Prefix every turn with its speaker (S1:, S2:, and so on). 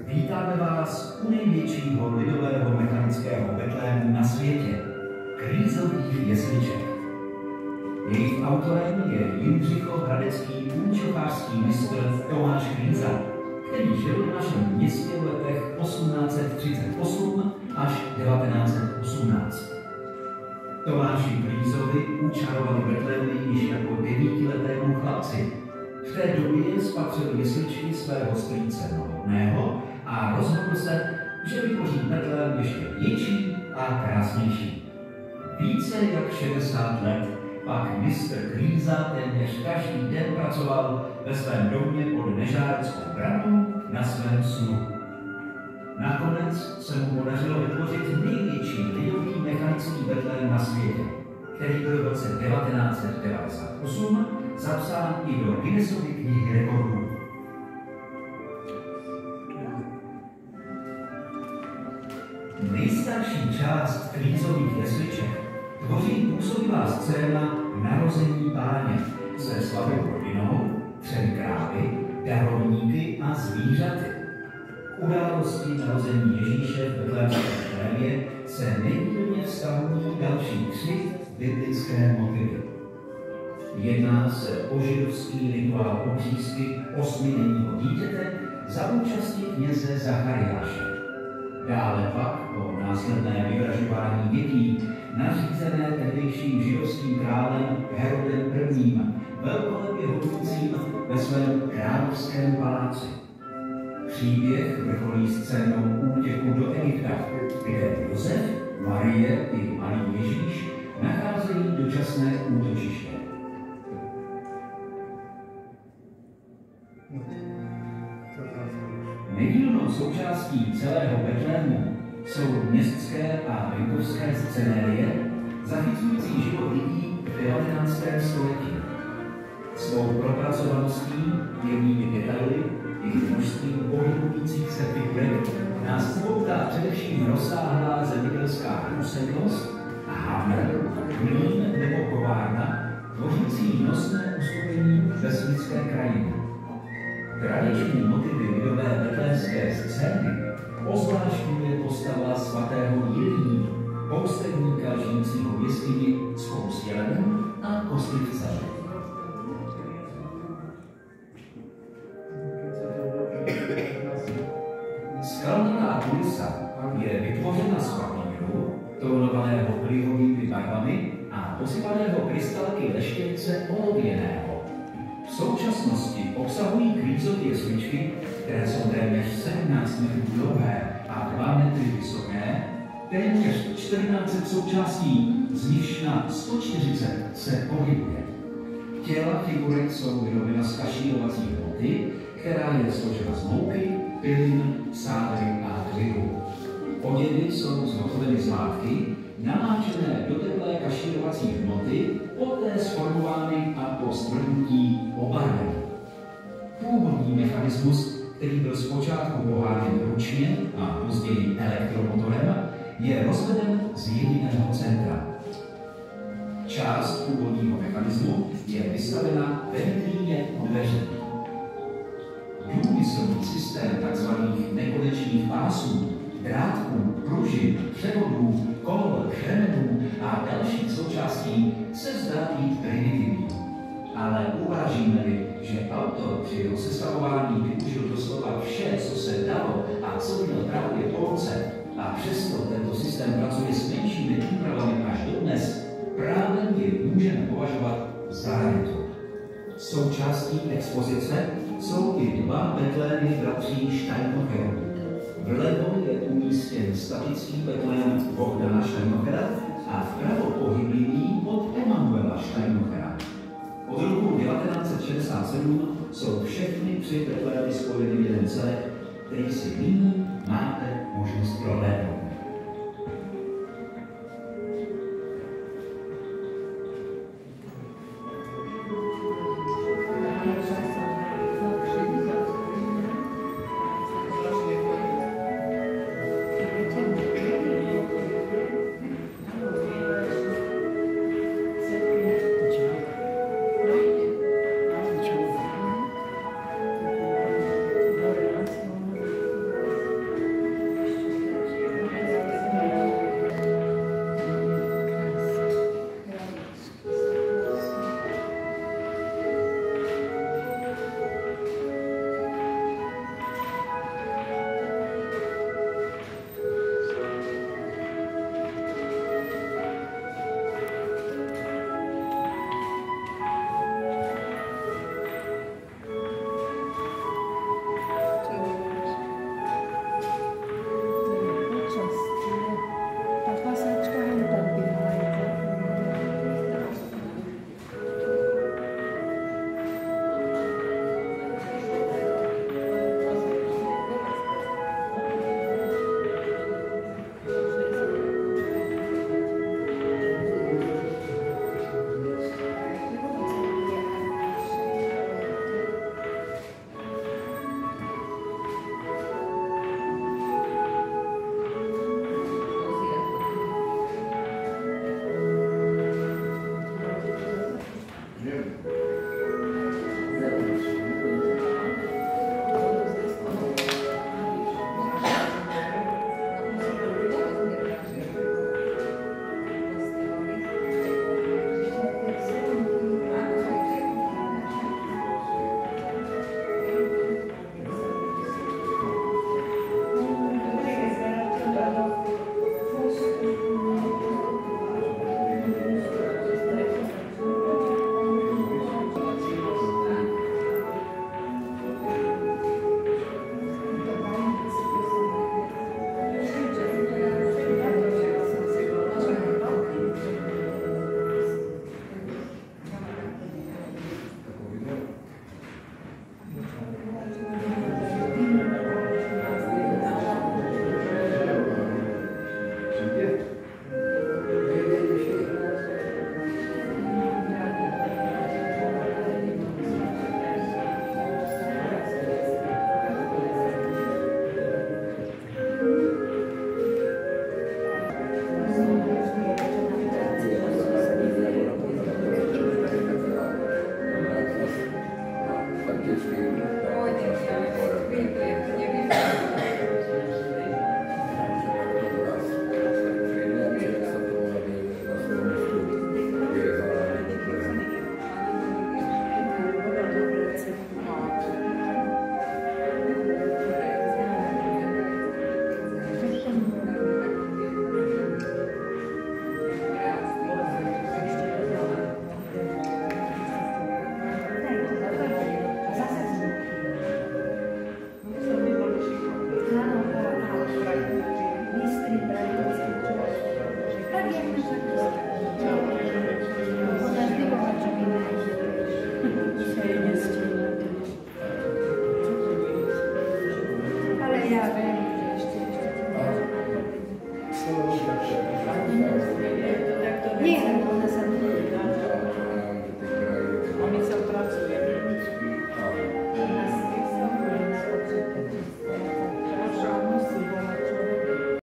S1: Vítáme vás u největšího lidového mechanického betlému na světě, Krýzových jesliček. Jejich autorem je jindřichohradecký účovářský mistr Tomáš Krýza, který žil v našem městě v letech 1838 až 1918. Tomáši Krýzovi učarovali betlémy již jako 9letému chlapci. V té době spatřil jesličky svého strýce Novotného a rozhodl se, že vytvoří betlém ještě větší a krásnější. Více jak 60 let pak mistr Krýza téměř každý den pracoval ve svém domě pod Nežárickou branou na svém snu. Nakonec se mu podařilo vytvořit největší lidový mechanický betlém na světě, který byl v roce 1998 zapsán i do Guinnessovy knihy rekordů. Nejstarší část Krýzových jesliček tvoří působivá scéna narození Páně se slavou rodinou, 3 krávy, darovníky a zvířaty. K události narození Ježíše v betlémském chlémě se nedílně vztahují další 3 biblické motivy. Jedná se o židovský rituál obřízky 8denního dítěte za účasti kněze Zachariáše. Dále pak o následné vyvražďování dětí, nařízené tehdejším židovským králem Herodem I., velkolepě hodujícím ve svém královském paláci. Příběh vrcholí scénou útěku do Egypta, kde Josef, Marie i malý Ježíš nacházejí dočasné útočiště. Nedílnou součástí celého betlému jsou městské a venkovské scenérie, zachycující život lidí v 19. století. Svou propracovaností, jemnými detaily i množstvím pohybujících se figurek nás upoutá především rozsáhlá zemědělská usedlost a hamr, mlýn nebo kovárna, tvořící nosné uskupení vesnické krajiny. Tradiční motivy lidové betlémské scény ozvláštňuje postava svatého Jiljí, poustevníka žijícího v jeskyni spolu s jelenem a kostlivcem. Skalnatá kulisa je vytvořena z papíru, tónovaného plihovými barvami a posypaného krystalky leštěnce olověného. V současnosti obsahují Krýzovy jesličky, které jsou téměř 17 metrů dlouhé a 2 metry vysoké, téměř 1400 součástí, z nichž na 140 se pohybuje. Těla figurek jsou vyrobena z kašírovací hmoty, která je složena z mouky, pilin, sádry a tviru. Oděvy jsou zhotoveny z látky, namáčené do teplé kašírovací hmoty, poté zformovány a po stvrdnutí obarveny. Původní mechanismus, který byl zpočátku poháněn ručně a později elektromotorem, je rozveden z jediného centra. Část původního mechanismu je vystavena ve vitríně dveře. Důmyslný systém tzv. Nekonečných pásů, drátků, pružin, převodů, kol, křemenů a dalších součástí se zdá být primitivní. Ale uvážíme-li, že autor při jeho sestavování využil doslova vše, co se dalo a co měl právě po ruce, a přesto tento systém pracuje s menšími úpravami až dodnes, právem je můžeme považovat za raritu. Součástí expozice jsou i 2 betlémy bratří Steinmacherů. Vlevo je umístěn statický betlém Bohdana Steinmachera a vpravo pohyblivý od Emanuela Steinmachera. Od roku 1967 jsou všechny 3 betlémy spojeny v jeden celek, který si nyní máte možnost prohlédnout.